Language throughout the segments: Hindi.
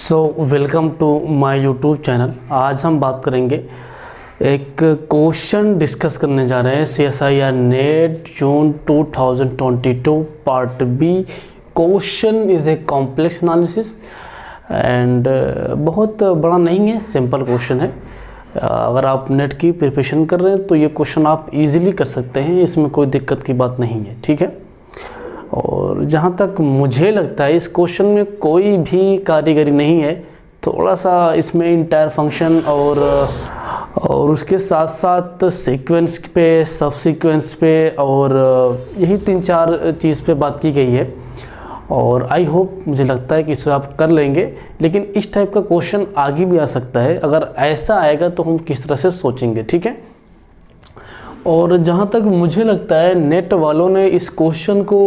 So welcome to my YouTube channel. आज हम बात करेंगे, एक क्वेश्चन डिस्कस करने जा रहे हैं CSIR NET June 2022 part B. Question is a complex analysis and बहुत बड़ा नहीं है, सिंपल क्वेश्चन है। अगर आप नेट की प्रिपरेशन कर रहे हैं तो ये क्वेश्चन आप इजीली कर सकते हैं, इसमें कोई दिक्कत की बात नहीं है, ठीक है। और जहाँ तक मुझे लगता है इस क्वेश्चन में कोई भी कारीगरी नहीं है, थोड़ा सा इसमें इंटायर फंक्शन और उसके साथ साथ सीक्वेंस पे, सब सीक्वेंस पे और यही 3-4 चीज़ पे बात की गई है। और आई होप, मुझे लगता है कि इसे आप कर लेंगे। लेकिन इस टाइप का क्वेश्चन आगे भी आ सकता है, अगर ऐसा आएगा तो हम किस तरह से सोचेंगे, ठीक है। और जहाँ तक मुझे लगता है नेट वालों ने इस क्वेश्चन को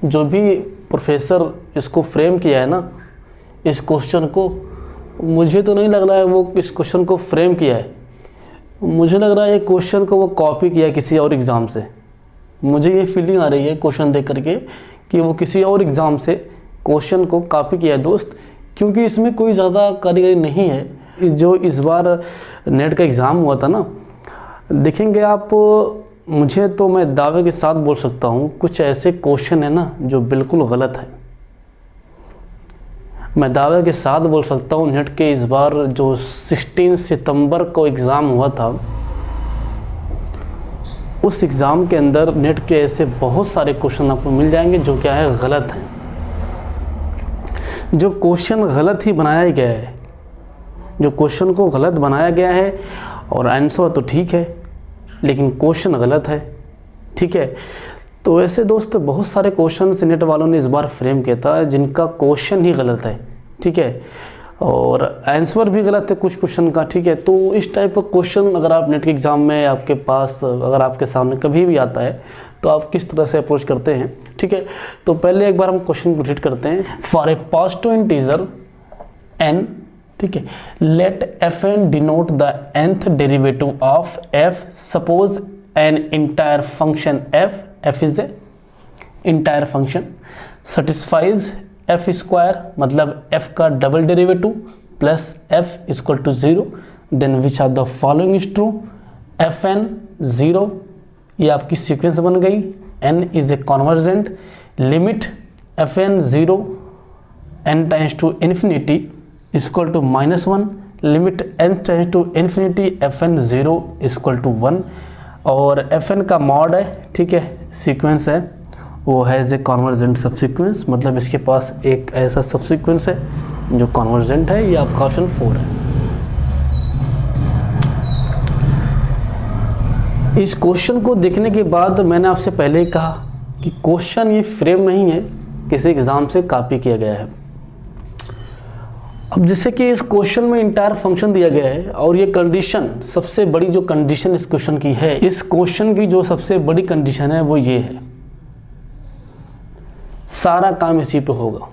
जो भी प्रोफेसर इसको फ्रेम किया है ना, इस क्वेश्चन को, मुझे तो नहीं लग रहा है वो इस क्वेश्चन को फ्रेम किया है। मुझे लग रहा है ये क्वेश्चन को वो कॉपी किया किसी और एग्ज़ाम से। मुझे ये फीलिंग आ रही है क्वेश्चन देख करके कि वो किसी और एग्ज़ाम से क्वेश्चन को कॉपी किया है दोस्त, क्योंकि इसमें कोई ज़्यादा कारीगरी नहीं है। जो इस बार नेट का एग्ज़ाम हुआ था ना, देखेंगे आप, मुझे तो मैं दावे के साथ बोल सकता हूँ कुछ ऐसे क्वेश्चन है ना जो बिल्कुल गलत है। मैं दावे के साथ बोल सकता हूँ नेट के इस बार जो 16 सितंबर को एग्ज़ाम हुआ था, उस एग्ज़ाम के अंदर नेट के ऐसे बहुत सारे क्वेश्चन आपको मिल जाएंगे जो क्या है, गलत हैं। जो क्वेश्चन गलत ही बनाया गया है, जो क्वेश्चन को गलत बनाया गया है, और आंसर तो ठीक है लेकिन क्वेश्चन गलत है, ठीक है। तो ऐसे दोस्त बहुत सारे क्वेश्चन नेट वालों ने इस बार फ्रेम किया था जिनका क्वेश्चन ही गलत है, ठीक है, और आंसर भी गलत है कुछ क्वेश्चन का, ठीक है। तो इस टाइप का क्वेश्चन अगर आप नेट के एग्ज़ाम में आपके पास, अगर आपके सामने कभी भी आता है तो आप किस तरह से अप्रोच करते हैं, ठीक है। तो पहले एक बार हम क्वेश्चन को रीड करते हैं। For a positive integer n, ठीक है, let fn denote the nth derivative of f। Suppose an entire function f is a entire function, satisfies f square, मतलब f का double derivative plus f equal to 0, then which are the following is true. fn 0, ये आपकी सीक्वेंस बन गई। n is a convergent, limit fn 0 n times to infinity equal to -1, limit n times to infinity fn 0 equal to 1। और fn का मॉड है, ठीक है, सीक्वेंस है, वो हैज़ ए कॉन्वर्जेंट सब सीक्वेंस, मतलब इसके पास एक ऐसा सब सीक्वेंस है जो कॉन्वर्जेंट है। ये आपका ऑप्शन 4 है। इस क्वेश्चन को देखने के बाद मैंने आपसे पहले ही कहा कि क्वेश्चन ये फ्रेम नहीं है, किसी एग्ज़ाम से कॉपी किया गया है। अब जैसे कि इस क्वेश्चन में इंटायर फंक्शन दिया गया है और ये कंडीशन, सबसे बड़ी जो कंडीशन इस क्वेश्चन की है, इस क्वेश्चन की जो सबसे बड़ी कंडीशन है वो ये है, सारा काम इसी पे होगा।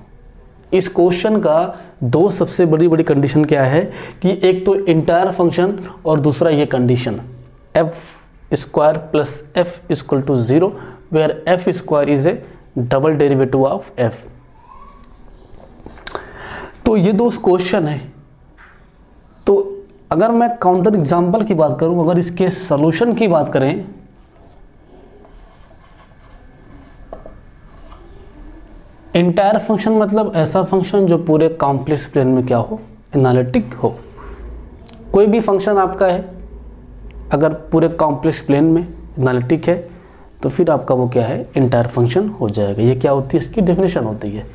इस क्वेश्चन का दो सबसे बड़ी कंडीशन क्या है कि एक तो इंटायर फंक्शन और दूसरा ये condition f square plus f equal to 0, where f square is a double derivative of f। तो ये दो क्वेश्चन है। तो अगर मैं काउंटर एग्जाम्पल की बात करूं, अगर इसके सॉल्यूशन की बात करें, इंटायर फंक्शन मतलब ऐसा फंक्शन जो पूरे कॉम्प्लेक्स प्लेन में क्या हो, एनालिटिक हो। कोई भी फंक्शन आपका है अगर पूरे कॉम्प्लेक्स प्लेन में एनालिटिक है तो फिर आपका वो क्या है, इंटायर फंक्शन हो जाएगा। ये क्या होती है, इसकी डेफिनेशन होती है।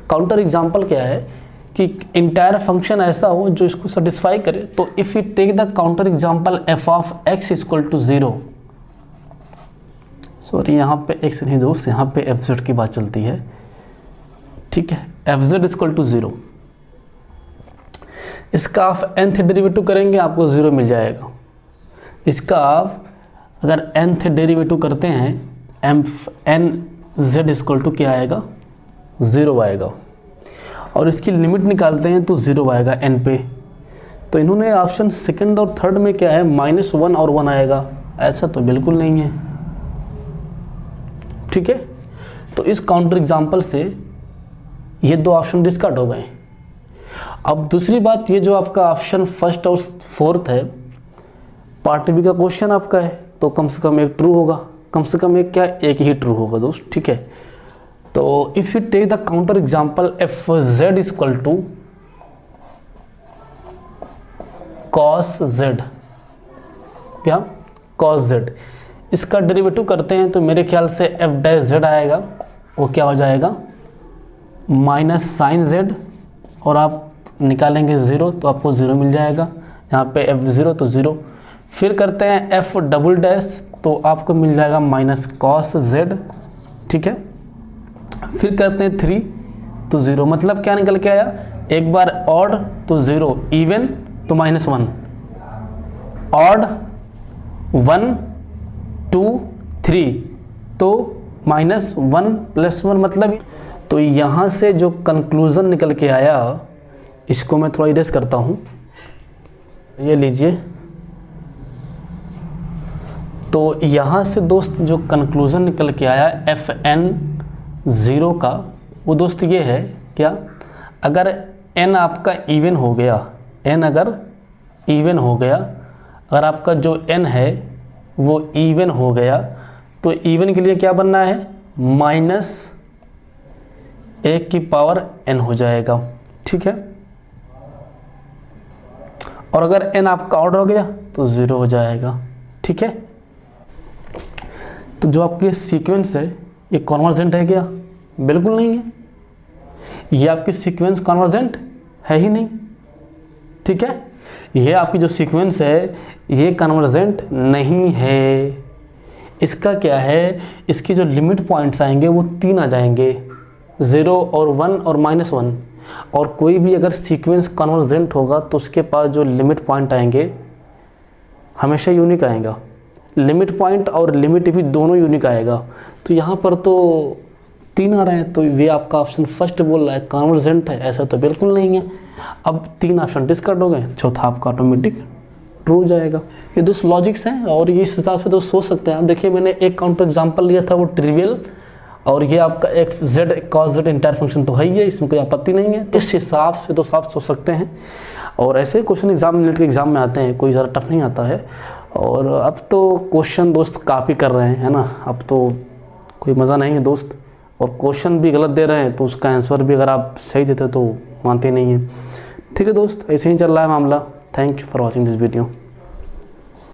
काउंटर एग्जाम्पल क्या है कि इंटायर फंक्शन ऐसा हो जो इसको सेटिस्फाई करे। तो if you take the counter example f of x equal to 0, sorry यहाँ पे x नहीं दोस्त, यहाँ पे fz की बात चलती है, ठीक है, fz इक्वल टू 0, इसका आप nth डेरिवेटिव करेंगे आपको 0 मिल जाएगा। इसका आप अगर nth डेरिवेटिव करते हैं nz इक्वल टू क्या आएगा, 0 आएगा, और इसकी लिमिट निकालते हैं तो 0 आएगा n पे। तो इन्होंने ऑप्शन सेकंड और थर्ड में क्या है, -1 और 1 आएगा, ऐसा तो बिल्कुल नहीं है, ठीक है। तो इस काउंटर एग्जाम्पल से ये दो ऑप्शन डिस्कार्ड हो गए। अब दूसरी बात, ये जो आपका ऑप्शन फर्स्ट और फोर्थ है, पार्ट बी का क्वेश्चन आपका है, तो कम से कम एक ट्रू होगा, कम से कम एक क्या, एक ही ट्रू होगा दोस्त, ठीक है। तो if you take the counter example F Z equal to cos Z, क्या कॉस जेड, इसका डेरिवेटिव करते हैं तो मेरे ख्याल से एफ डैश जेड आएगा, वो क्या हो जाएगा माइनस साइन जेड, और आप निकालेंगे ज़ीरो तो आपको ज़ीरो मिल जाएगा, यहाँ पे एफ ज़ीरो तो ज़ीरो। फिर करते हैं एफ डबल डैश, तो आपको मिल जाएगा माइनस कॉस जेड, ठीक है। फिर करते हैं 3 तो ज़ीरो, मतलब क्या निकल के आया, एक बार ऑड तो ज़ीरो, इवन तो -1, ऑड 1 2 3 तो -1 + 1 मतलब। तो यहाँ से जो कंक्लूज़न निकल के आया, इसको मैं थोड़ा इरेज करता हूँ, ये लीजिए। तो यहाँ से दोस्त जो कंक्लूज़न निकल के आया FN 0 का, वो दोस्त ये है क्या, अगर n आपका इवन हो गया, n अगर इवन हो गया, अगर आपका जो n है वो इवन हो गया, तो इवन के लिए क्या बनना है, -1n हो जाएगा, ठीक है। और अगर n आपका ऑड हो गया तो 0 हो जाएगा, ठीक है। तो जो आपकी सीक्वेंस है ये कॉन्वर्जेंट है क्या, बिल्कुल नहीं है, ये आपकी सीक्वेंस कॉन्वर्जेंट है ही नहीं, ठीक है। ये आपकी जो सीक्वेंस है ये कन्वर्जेंट नहीं है। इसका क्या है, इसकी जो लिमिट पॉइंट्स आएंगे वो 3 आ जाएंगे, 0 और 1 और -1। और कोई भी अगर सीक्वेंस कन्वर्जेंट होगा तो उसके पास जो लिमिट पॉइंट आएंगे हमेशा यूनिक आएगा, लिमिट पॉइंट और लिमिट भी दोनों यूनिक आएगा। तो यहाँ पर तो 3 आ रहे हैं, तो ये आपका ऑप्शन फर्स्ट बोल रहा है कन्वर्जेंट है, ऐसा तो बिल्कुल नहीं है। अब 3 ऑप्शन डिस्कार्ड हो गए, चौथा आपका ऑटोमेटिक ट्रू हो जाएगा। ये दोस्त लॉजिक्स हैं और ये इस हिसाब से दोस्त सोच सकते हैं। अब देखिए मैंने एक काउंटर एग्जांपल लिया था वो ट्रिवियल, और ये आपका एक z cos z entire function तो है ही है, इसमें कोई आपत्ति नहीं है। तो इस हिसाब से दोस्त आप सोच सकते हैं। और ऐसे क्वेश्चन एग्जाम नेट के एग्जाम में आते हैं, कोई ज़्यादा टफ नहीं आता है। और अब तो क्वेश्चन दोस्त कॉपी कर रहे हैं, है ना, अब तो कोई मज़ा नहीं है दोस्त। और क्वेश्चन भी गलत दे रहे हैं तो उसका आंसर भी अगर आप सही देते तो मानते नहीं हैं। ठीक है दोस्त, ऐसे ही चल रहा है मामला। Thank you for watching this video.